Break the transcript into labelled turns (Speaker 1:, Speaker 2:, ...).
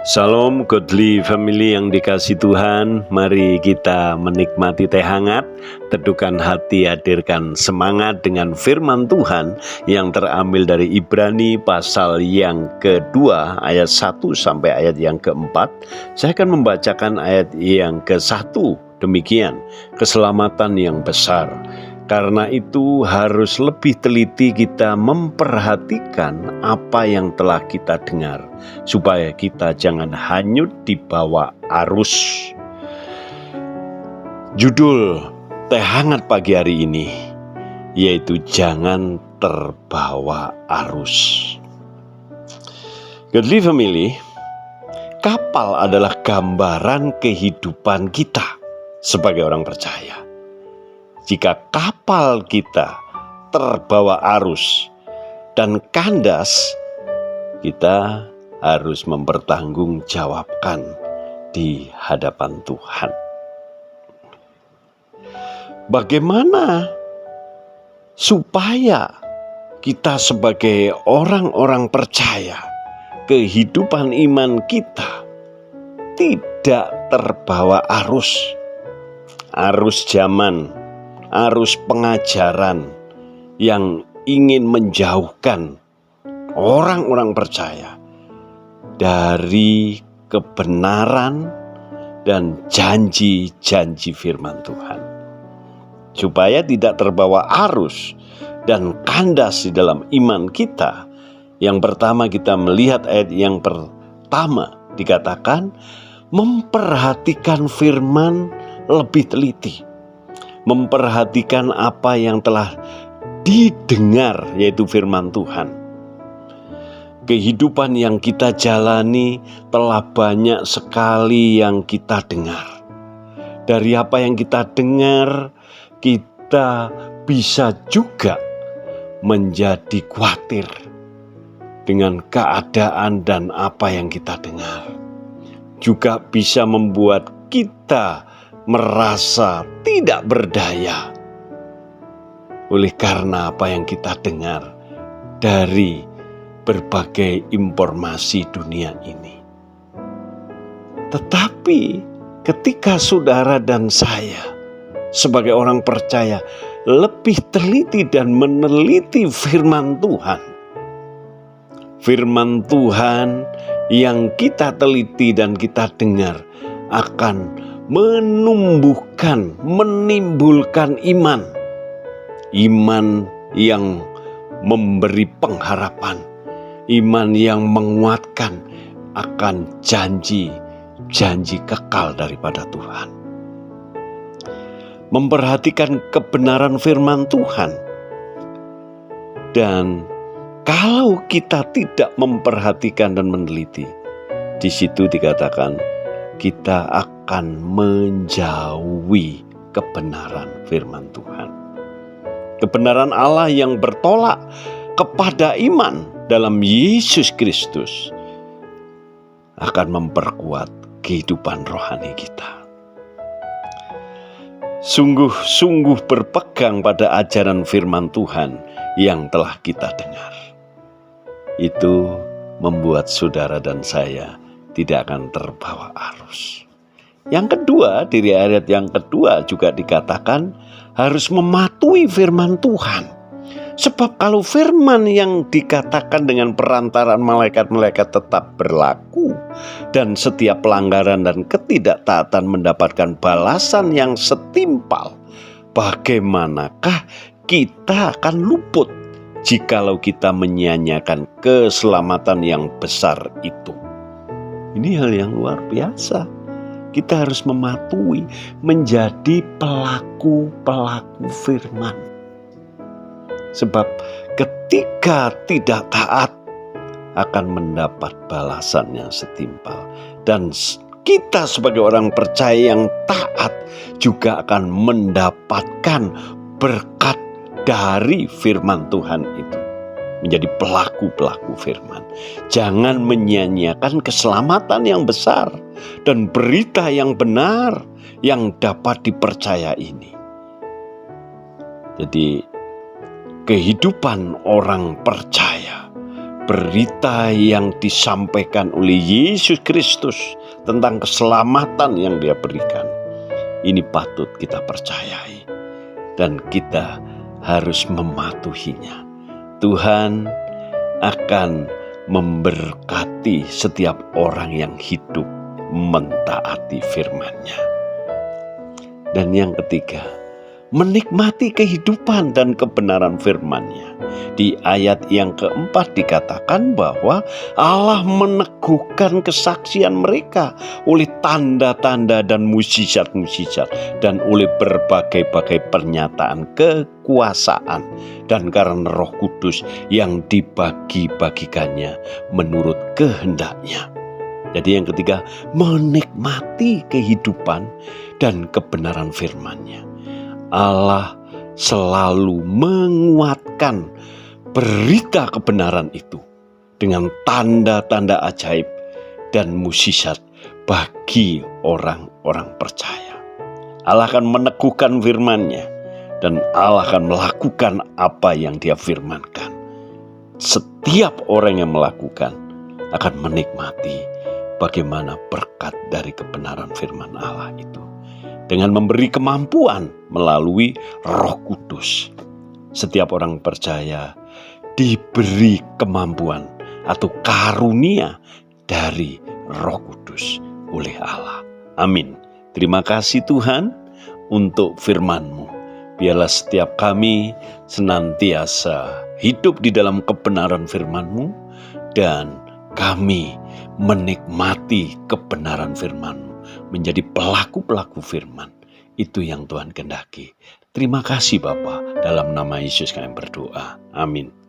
Speaker 1: Salam Godly Family yang dikasih Tuhan. Mari kita menikmati teh hangat, teduhkan hati, hadirkan semangat dengan firman Tuhan yang terambil dari Ibrani pasal yang kedua ayat 1 sampai ayat yang keempat. Saya akan membacakan ayat yang ke-1. Demikian, keselamatan yang besar. Karena itu harus lebih teliti kita memperhatikan apa yang telah kita dengar, supaya kita jangan hanyut di bawah arus. Judul teh hangat pagi hari ini yaitu jangan terbawa arus. Godly Family, kapal adalah gambaran kehidupan kita sebagai orang percaya. Jika kapal kita terbawa arus dan kandas, kita harus mempertanggungjawabkan di hadapan Tuhan. Bagaimana supaya kita sebagai orang-orang percaya, kehidupan iman kita tidak terbawa arus zaman, arus pengajaran yang ingin menjauhkan orang-orang percaya dari kebenaran dan janji-janji firman Tuhan. Supaya tidak terbawa arus dan kandas di dalam iman kita, yang pertama kita melihat ayat yang pertama dikatakan memperhatikan firman lebih teliti. Memperhatikan apa yang telah didengar, yaitu firman Tuhan. Kehidupan yang kita jalani telah banyak sekali yang kita dengar. Dari apa yang kita dengar, kita bisa juga menjadi khawatir dengan keadaan dan apa yang kita dengar. Juga bisa membuat kita merasa tidak berdaya oleh karena apa yang kita dengar dari berbagai informasi dunia ini. Tetapi ketika saudara dan saya sebagai orang percaya lebih teliti dan meneliti firman Tuhan yang kita teliti dan kita dengar akan menimbulkan iman yang memberi pengharapan, iman yang menguatkan akan janji kekal daripada Tuhan. Memperhatikan kebenaran firman Tuhan, dan kalau kita tidak memperhatikan dan meneliti, di situ dikatakan kita akan menjauhi kebenaran firman Tuhan. Kebenaran Allah yang bertolak kepada iman dalam Yesus Kristus akan memperkuat kehidupan rohani kita. Sungguh-sungguh berpegang pada ajaran firman Tuhan yang telah kita dengar. Itu membuat saudara dan saya tidak akan terbawa arus. Yang kedua, dari ayat yang kedua juga dikatakan harus mematuhi firman Tuhan. Sebab kalau firman yang dikatakan dengan perantaran malaikat-malaikat tetap berlaku, dan setiap pelanggaran dan ketidaktaatan mendapatkan balasan yang setimpal, bagaimanakah kita akan luput jikalau kita menyia-nyiakan keselamatan yang besar itu? Ini hal yang luar biasa. Kita harus mematuhi, menjadi pelaku-pelaku firman. Sebab ketika tidak taat akan mendapat balasan yang setimpal. Dan kita sebagai orang percaya yang taat juga akan mendapatkan berkat dari firman Tuhan itu. Menjadi pelaku-pelaku firman. Jangan menyia-nyiakan keselamatan yang besar dan berita yang benar yang dapat dipercaya ini. Jadi kehidupan orang percaya berita yang disampaikan oleh Yesus Kristus tentang keselamatan yang Dia berikan, ini patut kita percayai dan kita harus mematuhinya. Tuhan akan memberkati setiap orang yang hidup mentaati firman-Nya. Dan yang ketiga, menikmati kehidupan dan kebenaran firman-Nya. Di ayat yang keempat dikatakan bahwa Allah meneguhkan kesaksian mereka oleh tanda-tanda dan mukjizat-mukjizat dan oleh berbagai-bagai pernyataan kekuasaan dan karena Roh Kudus yang dibagi-bagikannya menurut kehendaknya. Jadi yang ketiga, menikmati kehidupan dan kebenaran firman-Nya. Allah selalu menguatkan berita kebenaran itu dengan tanda-tanda ajaib dan mukjizat bagi orang-orang percaya. Allah akan meneguhkan firman-Nya dan Allah akan melakukan apa yang Dia firmankan. Setiap orang yang melakukan akan menikmati bagaimana berkat dari kebenaran firman Allah itu dengan memberi kemampuan melalui Roh Kudus. Setiap orang percaya diberi kemampuan atau karunia dari Roh Kudus oleh Allah. Amin. Terima kasih Tuhan untuk firman-Mu. Biarlah setiap kami senantiasa hidup di dalam kebenaran firman-Mu dan kami menikmati kebenaran firman-Mu, menjadi pelaku-pelaku firman. Itu yang Tuhan kehendaki. Terima kasih Bapa, dalam nama Yesus kami berdoa. Amin.